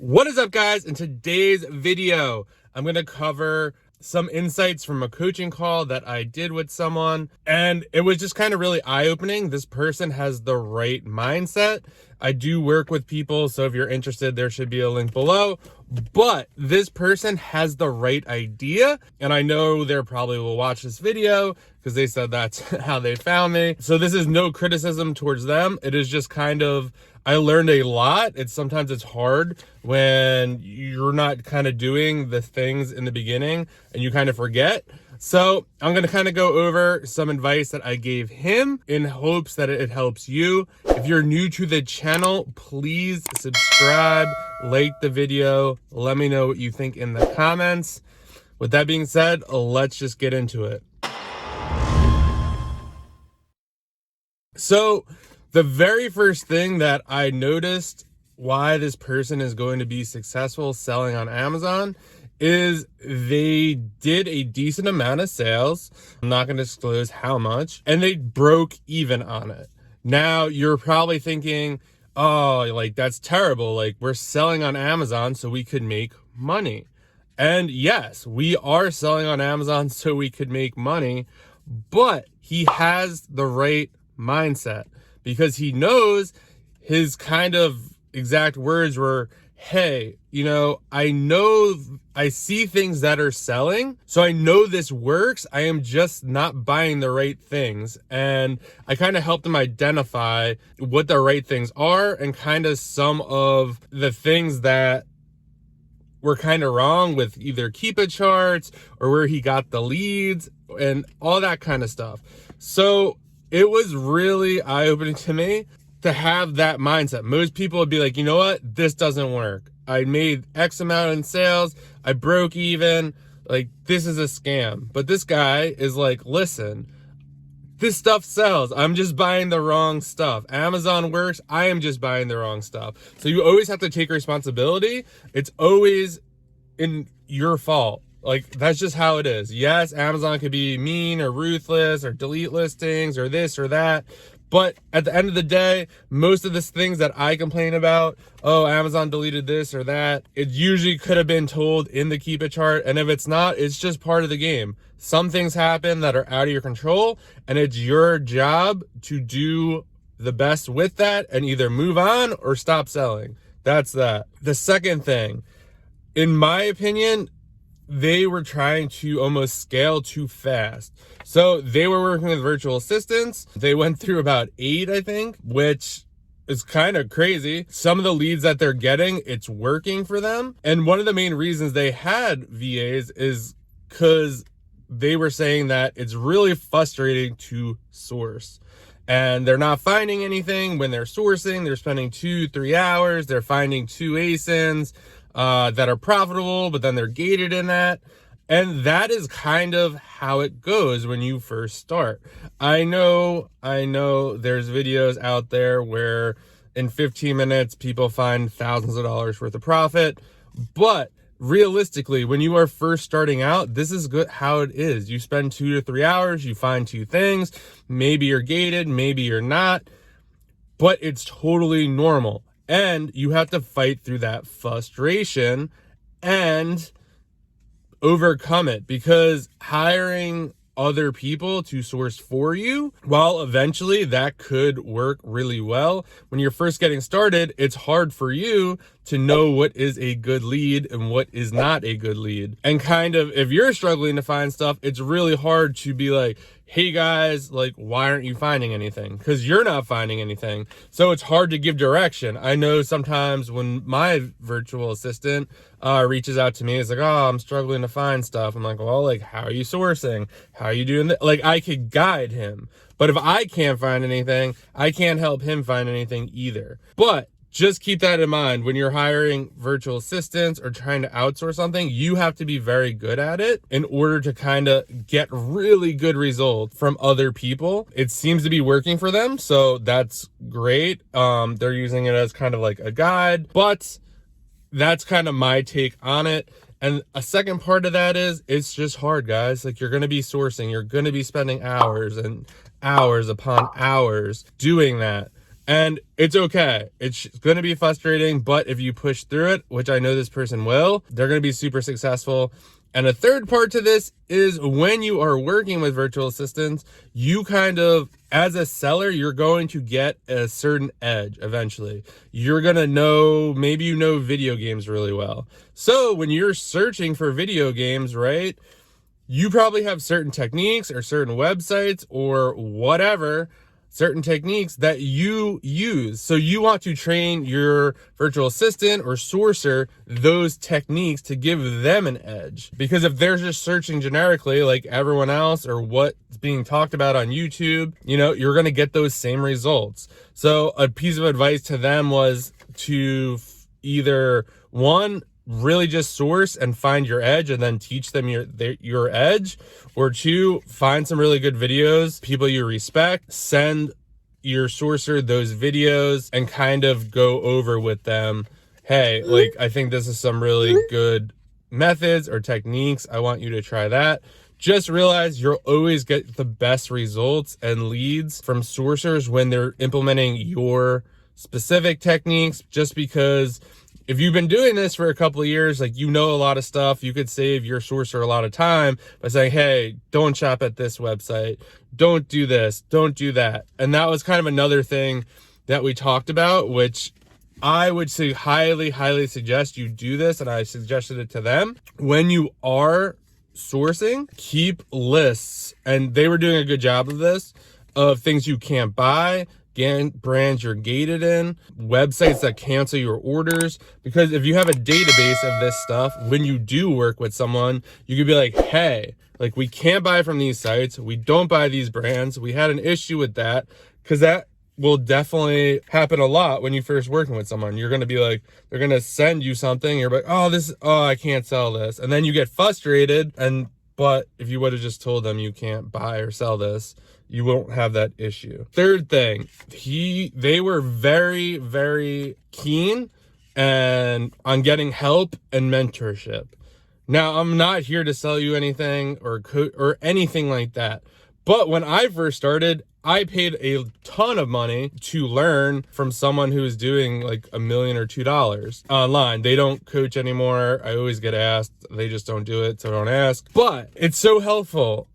What is up, guys? In today's video, I'm going to cover some insights from a coaching call that I did with someone, and it was just kind of really eye-opening. This person has the right mindset. I do work with people, so if you're interested, there should be a link below. But this person has the right idea, and I know they probably will watch this video because they said that's how they found me. So this is no criticism towards them. It is just kind of, I learned a lot. Sometimes it's hard when you're not kind of doing the things in the beginning and you kind of forget. So I'm going to kind of go over some advice that I gave him in hopes that it helps you. If you're new to the channel, please subscribe, like the video, let me know what you think in the comments. With that being said, let's just get into it. So the very first thing that I noticed why this person is going to be successful selling on Amazon is they did a decent amount of sales. I'm not going to disclose how much, and they broke even on it. Now you're probably thinking, oh, like that's terrible. Like we're selling on Amazon so we could make money. And yes, we are selling on Amazon so we could make money, but he has the right mindset because he knows his kind of exact words were, hey, I see things that are selling, so I know this works. I am just not buying the right things. And I kind of helped him identify what the right things are and kind of some of the things that were kind of wrong with either Keepa charts or where he got the leads and all that kind of stuff. So it was really eye-opening to me to have that mindset. Most people would be like, you know what? This doesn't work. I made X amount in sales. I broke even. Like, this is a scam. But this guy is like, listen, this stuff sells. I'm just buying the wrong stuff. Amazon works. I am just buying the wrong stuff. So you always have to take responsibility. It's always in your fault. Like, that's just how it is. Yes, Amazon could be mean or ruthless or delete listings or this or that. But at the end of the day, most of the things that I complain about, oh, Amazon deleted this or that, it usually could have been told in the Keepa chart. And if it's not, it's just part of the game. Some things happen that are out of your control, and it's your job to do the best with that and either move on or stop selling. That's that. The second thing, in my opinion, they were trying to almost scale too fast. So they were working with virtual assistants. They went through about 8, I think, which is kind of crazy. Some of the leads that they're getting, it's working for them. And one of the main reasons they had VAs is because they were saying that it's really frustrating to source. And they're not finding anything when they're sourcing. They're spending 2-3 hours. They're finding 2 ASINs that are profitable, but then they're gated in that. And that is kind of how it goes when you first start. I know there's videos out there where in 15 minutes, people find thousands of dollars worth of profit. But realistically, when you are first starting out, this is good how it is. You spend 2 to 3 hours, you find 2 things. Maybe you're gated, maybe you're not, but it's totally normal. And you have to fight through that frustration and overcome it, because hiring other people to source for you, while eventually that could work really well, when you're first getting started, it's hard for you to know what is a good lead and what is not a good lead. And kind of, if you're struggling to find stuff, it's really hard to be like, hey guys, like, why aren't you finding anything? Because you're not finding anything. So it's hard to give direction. I know sometimes when my virtual assistant reaches out to me, it's like, oh, I'm struggling to find stuff. I'm like, well, like, how are you sourcing? How are you doing that? Like, I could guide him. But if I can't find anything, I can't help him find anything either. But just keep that in mind when you're hiring virtual assistants or trying to outsource something. You have to be very good at it in order to kind of get really good results from other people. It seems to be working for them, so that's great. They're using it as kind of like a guide, but that's kind of my take on it. And a second part of that is, it's just hard, guys. Like, you're going to be sourcing, you're going to be spending hours and hours upon hours doing that. And it's okay. It's going to be frustrating, but if you push through it, which I know this person will, they're going to be super successful. And a third part to this is when you are working with virtual assistants, you kind of, as a seller, you're going to get a certain edge eventually. You're going to know, maybe you know video games really well. So when you're searching for video games, right, you probably have certain techniques or certain websites or whatever, certain techniques that you use. So you want to train your virtual assistant or sourcer those techniques to give them an edge. Because if they're just searching generically like everyone else or what's being talked about on YouTube, you know, you're going to get those same results. So a piece of advice to them was to either, one, really just source and find your edge and then teach them your edge, or two, find some really good videos, people you respect, send your sourcer those videos and kind of go over with them, hey, like, I think this is some really good methods or techniques, I want you to try that. Just realize you'll always get the best results and leads from sourcers when they're implementing your specific techniques, just because if you've been doing this for a couple of years, like, you know a lot of stuff, you could save your sourcer a lot of time by saying, hey, don't shop at this website, don't do this, don't do that. And that was kind of another thing that we talked about, which I would say highly, highly suggest you do this. And I suggested it to them. When you are sourcing, keep lists. And they were doing a good job of this, of things you can't buy, brands you're gated in, websites that cancel your orders. Because if you have a database of this stuff, when you do work with someone, you could be like, hey, like, we can't buy from these sites, we don't buy these brands, we had an issue with that. Because that will definitely happen a lot when you first working with someone. You're going to be like, they're going to send you something, you're like, oh, I can't sell this, and then you get frustrated. But if you would have just told them you can't buy or sell this, you won't have that issue. Third thing, they were very, very keen and on getting help and mentorship. Now, I'm not here to sell you anything or anything like that. But when I first started, I paid a ton of money to learn from someone who is doing like $1 million or $2 million online. They don't coach anymore. I always get asked. They just don't do it, so don't ask. But it's so helpful.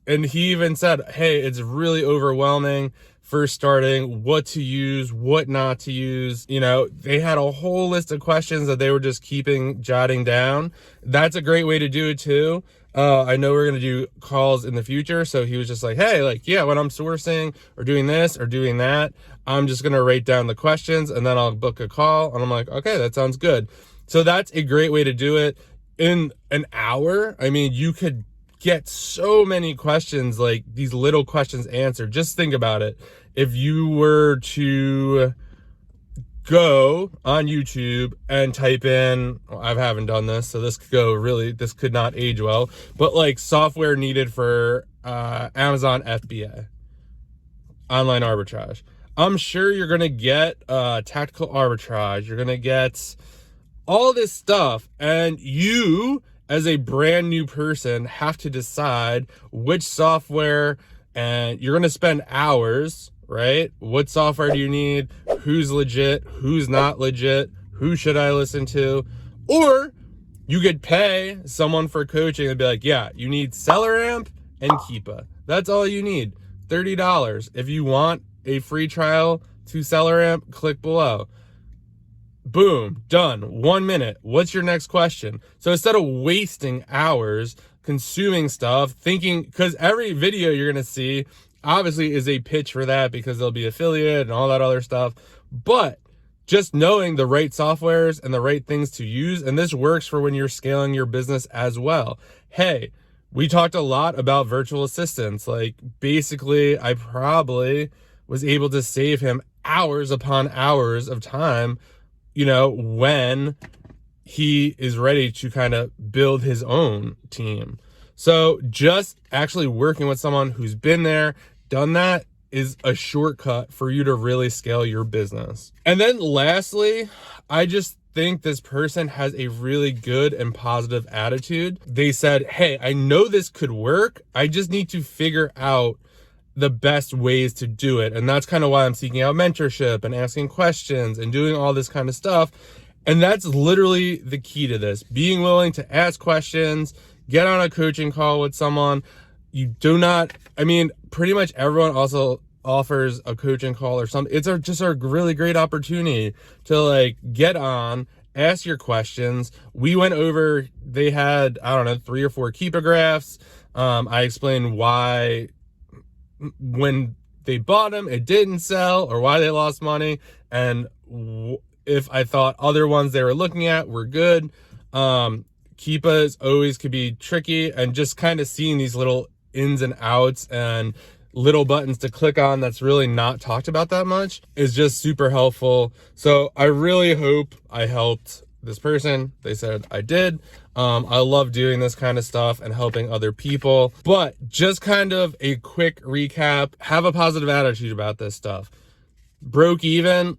And he even said, hey, it's really overwhelming first starting, what to use, what not to use. You know, they had a whole list of questions that they were just jotting down. That's a great way to do it too. I know we're going to do calls in the future. So he was just like, hey, like, yeah, when I'm sourcing or doing this or doing that, I'm just going to write down the questions and then I'll book a call. And I'm like, okay, that sounds good. So that's a great way to do it. In an hour, I mean, you could get so many questions, like these little questions answered. Just think about it. If you were to go on YouTube and type in, well, I haven't done this, so this could not age well, but like software needed for Amazon FBA, online arbitrage. I'm sure you're going to get tactical arbitrage. You're going to get all this stuff, and you, as a brand new person, have to decide which software, and you're going to spend hours, right? What software do you need? Who's legit? Who's not legit? Who should I listen to? Or you could pay someone for coaching and be like, yeah, you need SellerAmp and Keepa. That's all you need. $30. If you want a free trial to SellerAmp, click below. Boom, done. 1 minute. What's your next question? So instead of wasting hours consuming stuff, thinking, because every video you're going to see obviously is a pitch for that because they'll be affiliate and all that other stuff. But just knowing the right softwares and the right things to use, and this works for when you're scaling your business as well. Hey, we talked a lot about virtual assistants. Like, basically, I probably was able to save him hours upon hours of time, you know, when he is ready to kind of build his own team. So just actually working with someone who's been there, done that, is a shortcut for you to really scale your business. And then lastly, I just think this person has a really good and positive attitude. They said, hey, I know this could work. I just need to figure out the best ways to do it. And that's kind of why I'm seeking out mentorship and asking questions and doing all this kind of stuff. And that's literally the key to this, being willing to ask questions, get on a coaching call with someone. You do not, I mean, pretty much everyone also offers a coaching call or something. It's just a really great opportunity to like get on, ask your questions. We went over, they had, I don't know, 3 or 4 keepagraphs. I explained why when they bought them, it didn't sell, or why they lost money. And if I thought other ones they were looking at were good. Keepas always could be tricky, and just kind of seeing these little ins and outs and little buttons to click on that's really not talked about that much is just super helpful. So I really hope I helped this person. They said I did. I love doing this kind of stuff and helping other people. But just kind of a quick recap, have a positive attitude about this stuff. Broke even,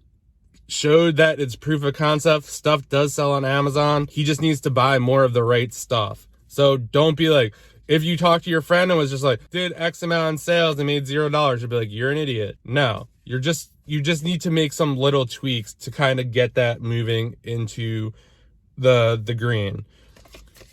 showed that it's proof of concept. Stuff does sell on Amazon. He just needs to buy more of the right stuff. So don't be like, if you talk to your friend and was just like, did X amount on sales and made $0, you'd be like, you're an idiot. No, you just need to make some little tweaks to kind of get that moving into the green.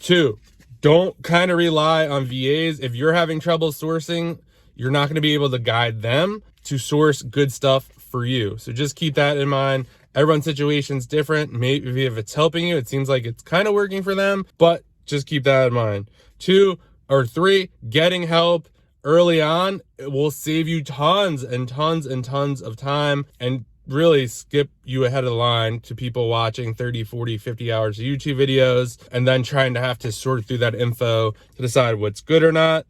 2, don't kind of rely on VAs. If you're having trouble sourcing, you're not going to be able to guide them to source good stuff for you. So just keep that in mind. Everyone's situation's different. Maybe if it's helping you, it seems like it's kind of working for them, but just keep that in mind. 2 or 3, getting help early on, it will save you tons and tons and tons of time and really skip you ahead of the line to people watching 30, 40, 50 hours of YouTube videos and then trying to have to sort through that info to decide what's good or not.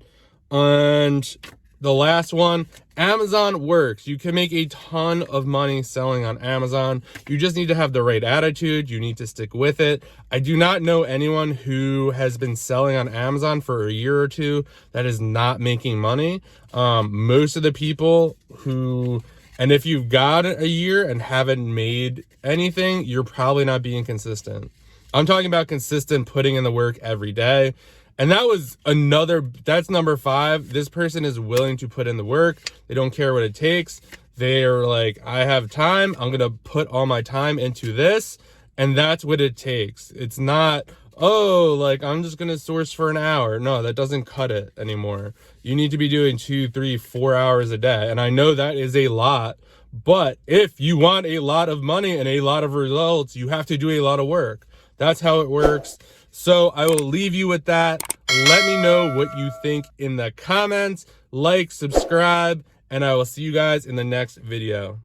And the last one, Amazon works. You can make a ton of money selling on Amazon. You just need to have the right attitude. You need to stick with it. I do not know anyone who has been selling on Amazon for a year or 2 that is not making money. Most of the people who, and if you've got a year and haven't made anything, you're probably not being consistent. I'm talking about consistent, putting in the work every day. And that was that's number 5. This person is willing to put in the work. They don't care what it takes. They're like, I have time. I'm going to put all my time into this. And that's what it takes. It's not, oh, like I'm just going to source for an hour. No, that doesn't cut it anymore. You need to be doing 2, 3, 4 hours a day. And I know that is a lot, but if you want a lot of money and a lot of results, you have to do a lot of work. That's how it works. So I will leave you with that. Let me know what you think in the comments. Like, subscribe, and I will see you guys in the next video.